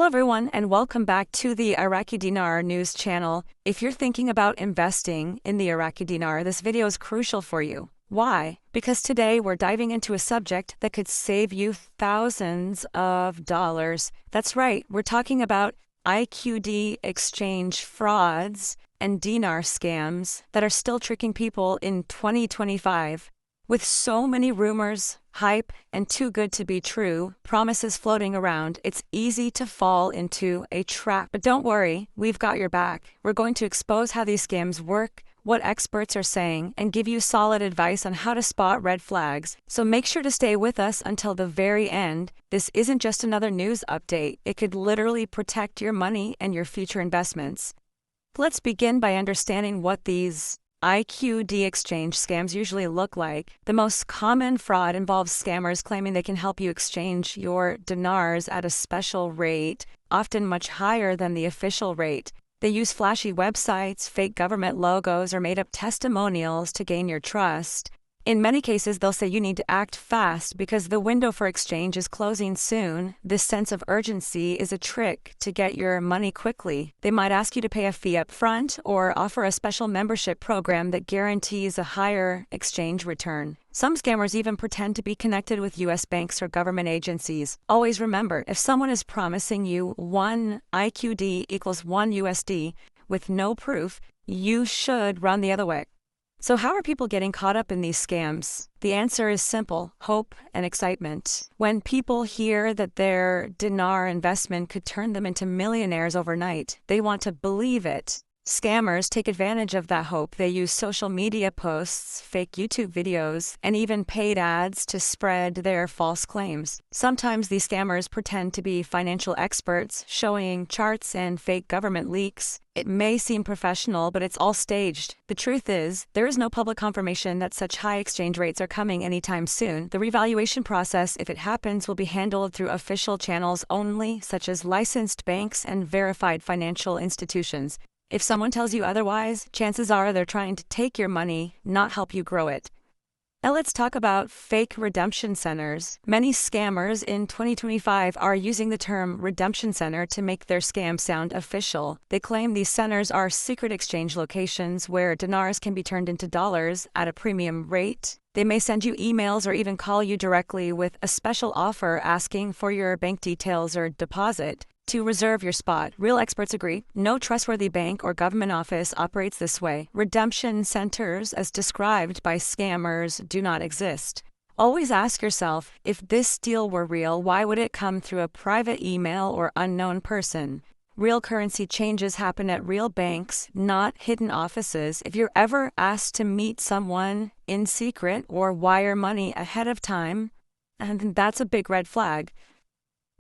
Hello everyone and welcome back to the Iraqi Dinar News channel. If you're thinking about investing in the Iraqi dinar, this video is crucial for you. Why? Because today we're diving into a subject that could save you thousands of dollars. That's right, we're talking about IQD exchange frauds and dinar scams that are still tricking people in 2025. With so many rumors, hype, and too good to be true promises floating around, it's easy to fall into a trap. But don't worry, we've got your back. We're going to expose how these scams work, what experts are saying, and give you solid advice on how to spot red flags. So make sure to stay with us until the very end. This isn't just another news update. It could literally protect your money and your future investments. Let's begin by understanding what these IQD exchange scams usually look like. The most common fraud involves scammers claiming they can help you exchange your dinars at a special rate, often much higher than the official rate. They use flashy websites, fake government logos, or made-up testimonials to gain your trust. In many cases, they'll say you need to act fast because the window for exchange is closing soon. This sense of urgency is a trick to get your money quickly. They might ask you to pay a fee up front or offer a special membership program that guarantees a higher exchange return. Some scammers even pretend to be connected with U.S. banks or government agencies. Always remember, if someone is promising you 1 IQD equals 1 USD with no proof, you should run the other way. So how are people getting caught up in these scams? The answer is simple: hope and excitement. When people hear that their dinar investment could turn them into millionaires overnight, they want to believe it. Scammers take advantage of that hope. They use social media posts, fake YouTube videos, and even paid ads to spread their false claims. Sometimes these scammers pretend to be financial experts, showing charts and fake government leaks. It may seem professional, but it's all staged. The truth is, there is no public confirmation that such high exchange rates are coming anytime soon. The revaluation process, if it happens, will be handled through official channels only, such as licensed banks and verified financial institutions. If someone tells you otherwise, chances are they're trying to take your money, not help you grow it. Now let's talk about fake redemption centers. Many scammers in 2025 are using the term redemption center to make their scam sound official. They claim these centers are secret exchange locations where dinars can be turned into dollars at a premium rate. They may send you emails or even call you directly with a special offer asking for your bank details or deposit to reserve your spot. Real experts agree, no trustworthy bank or government office operates this way. Redemption centers, as described by scammers, do not exist. Always ask yourself, if this deal were real, why would it come through a private email or unknown person? Real currency changes happen at real banks, not hidden offices. If you're ever asked to meet someone in secret or wire money ahead of time, and that's a big red flag.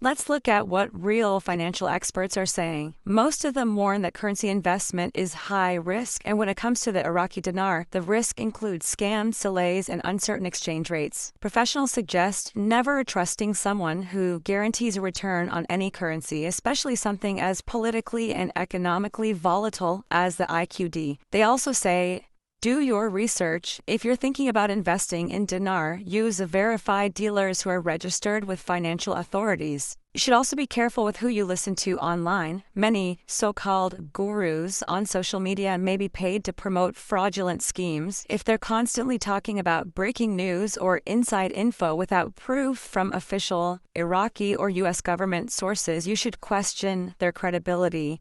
Let's look at what real financial experts are saying. Most of them warn that currency investment is high risk, and when it comes to the Iraqi dinar, the risk includes scams, delays, and uncertain exchange rates. Professionals suggest never trusting someone who guarantees a return on any currency, especially something as politically and economically volatile as the IQD. They also say, do your research. If you're thinking about investing in dinar, use verified dealers who are registered with financial authorities. You should also be careful with who you listen to online. Many so-called gurus on social media may be paid to promote fraudulent schemes. If they're constantly talking about breaking news or inside info without proof from official Iraqi or U.S. government sources, you should question their credibility.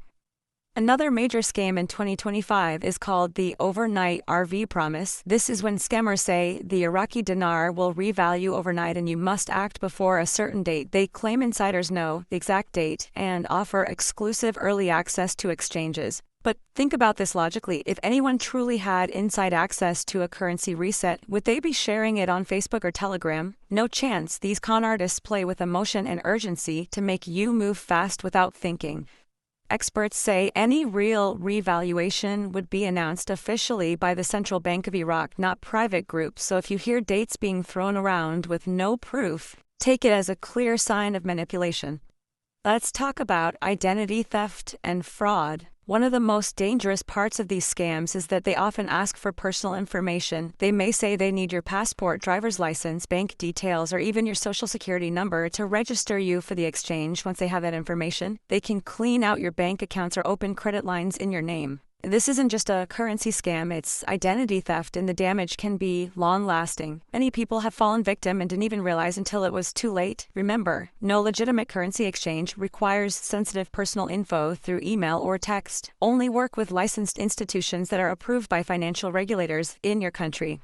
Another major scam in 2025 is called the overnight RV promise. This is when scammers say the Iraqi dinar will revalue overnight and you must act before a certain date. They claim insiders know the exact date and offer exclusive early access to exchanges. But think about this logically. If anyone truly had inside access to a currency reset, would they be sharing it on Facebook or Telegram? No chance. These con artists play with emotion and urgency to make you move fast without thinking. Experts say any real revaluation would be announced officially by the Central Bank of Iraq, not private groups. So if you hear dates being thrown around with no proof, take it as a clear sign of manipulation. Let's talk about identity theft and fraud. One of the most dangerous parts of these scams is that they often ask for personal information. They may say they need your passport, driver's license, bank details, or even your social security number to register you for the exchange. Once they have that information, they can clean out your bank accounts or open credit lines in your name. This isn't just a currency scam, it's identity theft, and the damage can be long-lasting. Many people have fallen victim and didn't even realize until it was too late. Remember, no legitimate currency exchange requires sensitive personal info through email or text. Only work with licensed institutions that are approved by financial regulators in your country.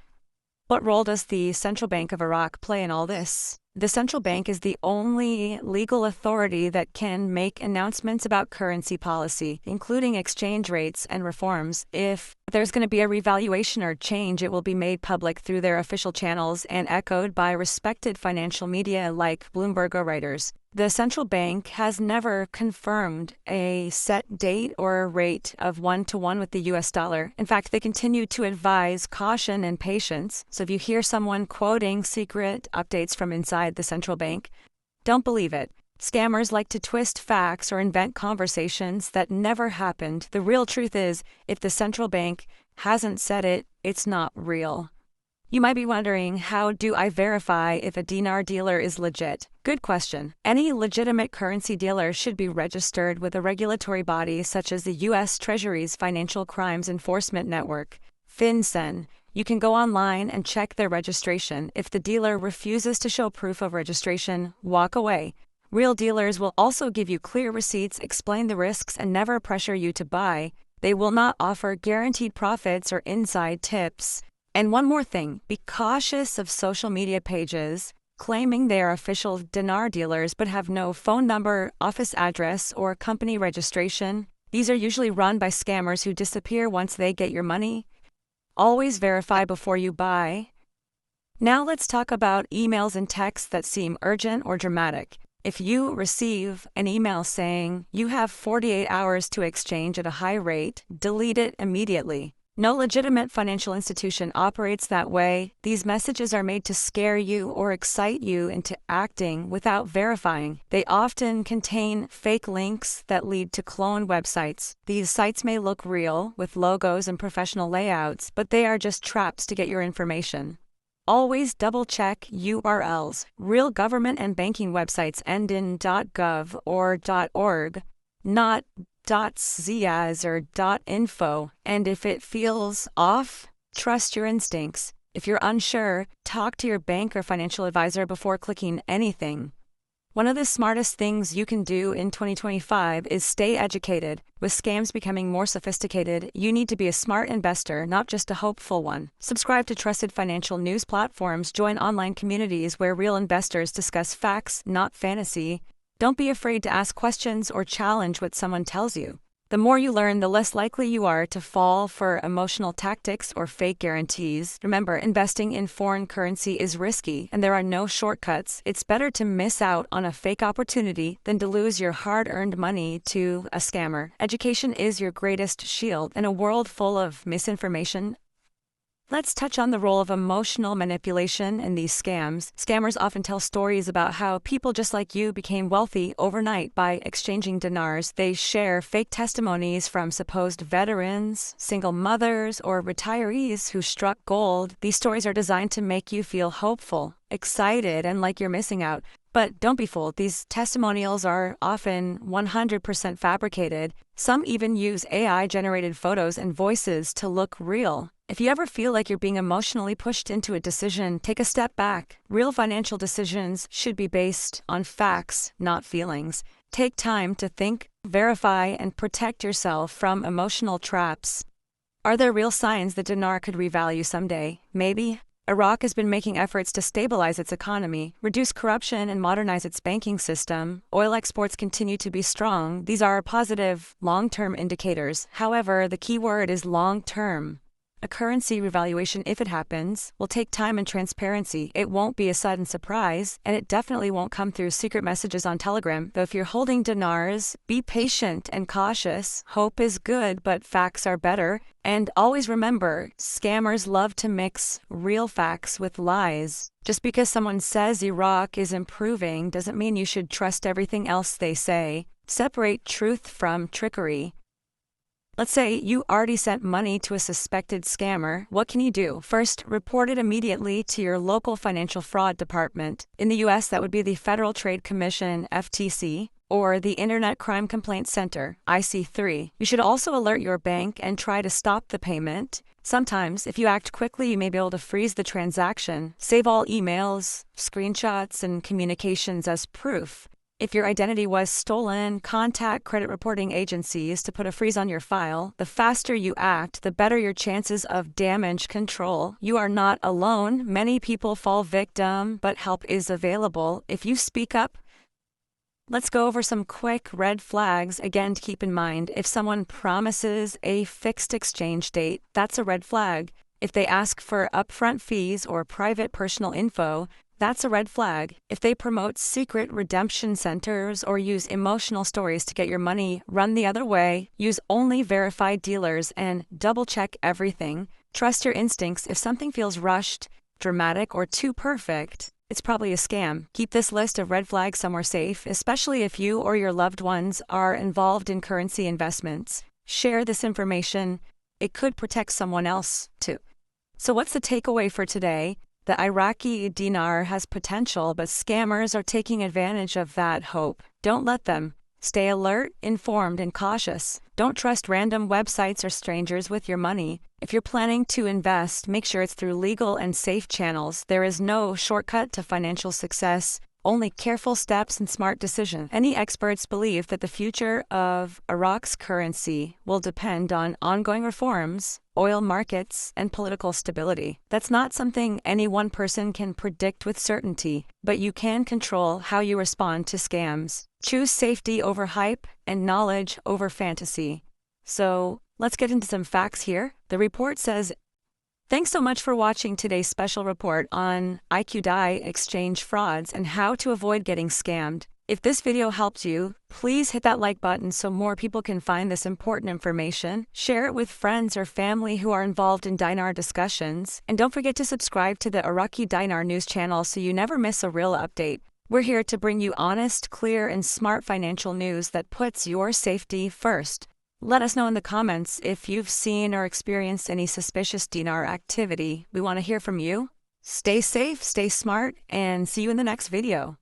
What role does the Central Bank of Iraq play in all this? The central bank is the only legal authority that can make announcements about currency policy, including exchange rates and reforms. If there's going to be a revaluation or change, it will be made public through their official channels and echoed by respected financial media like Bloomberg or Reuters. The central bank has never confirmed a set date or rate of 1-to-1 with the US dollar. In fact, they continue to advise caution and patience. So if you hear someone quoting secret updates from inside the central bank, don't believe it. Scammers like to twist facts or invent conversations that never happened. The real truth is, if the central bank hasn't said it, it's not real. You might be wondering, how do I verify if a dinar dealer is legit? Good question. Any legitimate currency dealer should be registered with a regulatory body such as the U.S. Treasury's Financial Crimes Enforcement Network, FinCEN. You can go online and check their registration. If the dealer refuses to show proof of registration, walk away. Real dealers will also give you clear receipts, explain the risks, and never pressure you to buy. They will not offer guaranteed profits or inside tips. And one more thing, be cautious of social media pages claiming they are official dinar dealers but have no phone number, office address, or company registration. These are usually run by scammers who disappear once they get your money. Always verify before you buy. Now let's talk about emails and texts that seem urgent or dramatic. If you receive an email saying you have 48 hours to exchange at a high rate, delete it immediately. No legitimate financial institution operates that way. These messages are made to scare you or excite you into acting without verifying. They often contain fake links that lead to cloned websites. These sites may look real, with logos and professional layouts, but they are just traps to get your information. Always double-check URLs. Real government and banking websites end in .gov or .org, not .zs or .info, and if it feels off, trust your instincts. If you're unsure, talk to your bank or financial advisor before clicking anything. One of the smartest things you can do in 2025 is stay educated. With scams becoming more sophisticated, you need to be a smart investor, not just a hopeful one. Subscribe to trusted financial news platforms, join online communities where real investors discuss facts, not fantasy. Don't be afraid to ask questions or challenge what someone tells you. The more you learn, the less likely you are to fall for emotional tactics or fake guarantees. Remember, investing in foreign currency is risky, and there are no shortcuts. It's better to miss out on a fake opportunity than to lose your hard-earned money to a scammer. Education is your greatest shield. In a world full of misinformation, let's touch on the role of emotional manipulation in these scams. Scammers often tell stories about how people just like you became wealthy overnight by exchanging dinars. They share fake testimonies from supposed veterans, single mothers, or retirees who struck gold. These stories are designed to make you feel hopeful, excited, and like you're missing out. But don't be fooled, these testimonials are often 100% fabricated. Some even use AI-generated photos and voices to look real. If you ever feel like you're being emotionally pushed into a decision, take a step back. Real financial decisions should be based on facts, not feelings. Take time to think, verify, and protect yourself from emotional traps. Are there real signs the dinar could revalue someday? Maybe. Iraq has been making efforts to stabilize its economy, reduce corruption, and modernize its banking system. Oil exports continue to be strong. These are positive, long-term indicators. However, the key word is long-term. A currency revaluation, if it happens, will take time and transparency. It won't be a sudden surprise, and it definitely won't come through secret messages on Telegram. Though if you're holding dinars, be patient and cautious. Hope is good, but facts are better. And always remember, scammers love to mix real facts with lies. Just because someone says Iraq is improving doesn't mean you should trust everything else they say. Separate truth from trickery. Let's say you already sent money to a suspected scammer. What can you do? First, report it immediately to your local financial fraud department. In the US, that would be the Federal Trade Commission, FTC, or the Internet Crime Complaint Center, IC3. You should also alert your bank and try to stop the payment. Sometimes, if you act quickly, you may be able to freeze the transaction. Save all emails, screenshots, and communications as proof. If your identity was stolen, contact credit reporting agencies to put a freeze on your file. The faster you act, the better your chances of damage control. You are not alone. Many people fall victim, but help is available. If you speak up, let's go over some quick red flags again to keep in mind. If someone promises a fixed exchange date, that's a red flag. If they ask for upfront fees or private personal info, that's a red flag. If they promote secret redemption centers or use emotional stories to get your money, run the other way. Use only verified dealers and double-check everything. Trust your instincts. If something feels rushed, dramatic, or too perfect, it's probably a scam. Keep this list of red flags somewhere safe, especially if you or your loved ones are involved in currency investments. Share this information. It could protect someone else, too. So what's the takeaway for today? The Iraqi dinar has potential, but scammers are taking advantage of that hope. Don't let them. Stay alert, informed, and cautious. Don't trust random websites or strangers with your money. If you're planning to invest, make sure it's through legal and safe channels. There is no shortcut to financial success, only careful steps and smart decisions. Any experts believe that the future of Iraq's currency will depend on ongoing reforms, oil markets, and political stability. That's not something any one person can predict with certainty, but you can control how you respond to scams. Choose safety over hype and knowledge over fantasy. So, let's get into some facts here. The report says, thanks so much for watching today's special report on IQD exchange frauds and how to avoid getting scammed. If this video helped you, please hit that like button so more people can find this important information. Share it with friends or family who are involved in dinar discussions. And don't forget to subscribe to the Iraqi Dinar News channel so you never miss a real update. We're here to bring you honest, clear, and smart financial news that puts your safety first. Let us know in the comments if you've seen or experienced any suspicious dinar activity. We want to hear from you. Stay safe, stay smart, and see you in the next video.